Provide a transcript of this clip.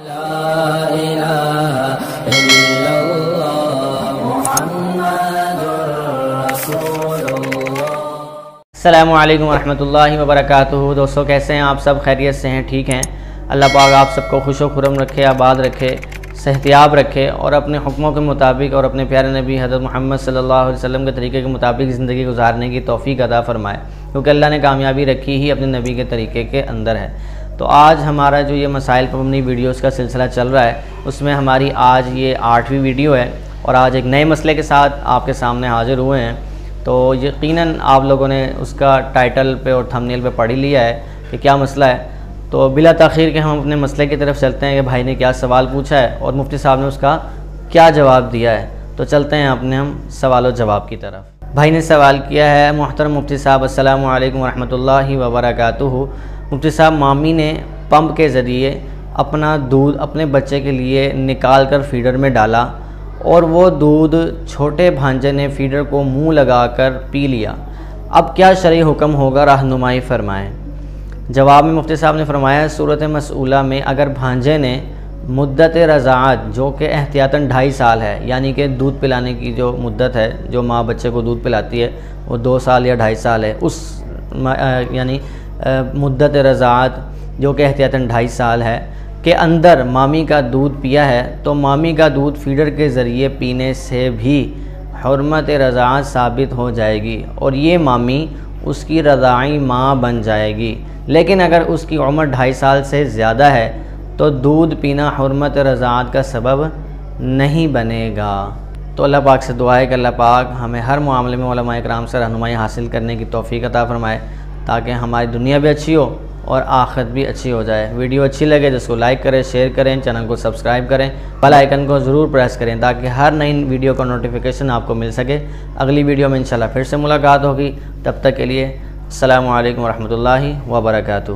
السلام علیکم ورحمۃ اللہ وبرکاتہ۔ دوستو کیسے ہیں آپ سب؟ خیریت سے ہیں؟ ٹھیک ہیں؟ اللہ پاک آپ سب کو خوش و خرم رکھے، آباد رکھے، صحتیاب رکھے اور اپنے حکموں کے مطابق اور اپنے پیارے نبی حضرت محمد صلی اللہ علیہ وسلم کے طریقے کے مطابق زندگی گزارنے کی توفیق عطا فرمائے، کیونکہ اللہ نے کامیابی رکھی ہی اپنے نبی کے طریقے کے اندر ہے۔ تو آج ہمارا جو یہ مسائل پر مبنی ویڈیوز کا سلسلہ چل رہا ہے، اس میں ہماری آج یہ 8ویں ویڈیو ہے اور آج ایک نئے مسئلے کے ساتھ آپ کے سامنے حاضر ہوئے ہیں۔ تو یقیناً آپ لوگوں نے اس کا ٹائٹل پہ اور تھمبنیل پہ پڑھ ہی لیا ہے کہ کیا مسئلہ ہے۔ تو بلا تاخیر کے ہم اپنے مسئلے کی طرف چلتے ہیں کہ بھائی نے کیا سوال پوچھا ہے اور مفتی صاحب نے اس کا کیا جواب دیا ہے۔ تو چلتے ہیں اپنے ہم سوال و جواب کی طرف۔ بھائی نے سوال کیا ہے: محترم مفتی صاحب السلام علیکم ورحمۃ اللہ وبرکاتہ۔ مفتی صاحب، مامی نے پمپ کے ذریعے اپنا دودھ اپنے بچے کے لیے نکال کر فیڈر میں ڈالا اور وہ دودھ چھوٹے بھانجے نے فیڈر کو منہ لگا کر پی لیا، اب کیا شرعی حکم ہوگا؟ رہنمائی فرمائیں۔ جواب میں مفتی صاحب نے فرمایا، صورت مسئولہ میں اگر بھانجے نے مدت رضاعت جو کہ احتیاطاً 2.5 سال ہے، یعنی کہ دودھ پلانے کی جو مدت ہے، جو ماں بچے کو دودھ پلاتی ہے وہ 2 سال یا 2.5 سال ہے، اس یعنی مدت رضاعت جو کہ احتیاطاً 2.5 سال ہے کے اندر مامی کا دودھ پیا ہے، تو مامی کا دودھ فیڈر کے ذریعے پینے سے بھی حرمت رضاعت ثابت ہو جائے گی اور یہ مامی اس کی رضاعی ماں بن جائے گی۔ لیکن اگر اس کی عمر 2.5 سال سے زیادہ ہے تو دودھ پینا حرمت رضاعت کا سبب نہیں بنے گا۔ تو اللہ پاک سے دعا ہے کہ اللہ پاک ہمیں ہر معاملے میں علماء کرام سے رہنمائی حاصل کرنے کی توفیق عطا فرمائے، تاکہ ہماری دنیا بھی اچھی ہو اور آخرت بھی اچھی ہو جائے۔ ویڈیو اچھی لگے جس کو لائک کریں، شیئر کریں، چینل کو سبسکرائب کریں، بیل آئیکن کو ضرور پریس کریں تاکہ ہر نئی ویڈیو کا نوٹیفیکیشن آپ کو مل سکے۔ اگلی ویڈیو میں انشاءاللہ پھر سے ملاقات ہوگی، تب تک کے لیے السلام علیکم ورحمۃ اللہ وبرکاتہ۔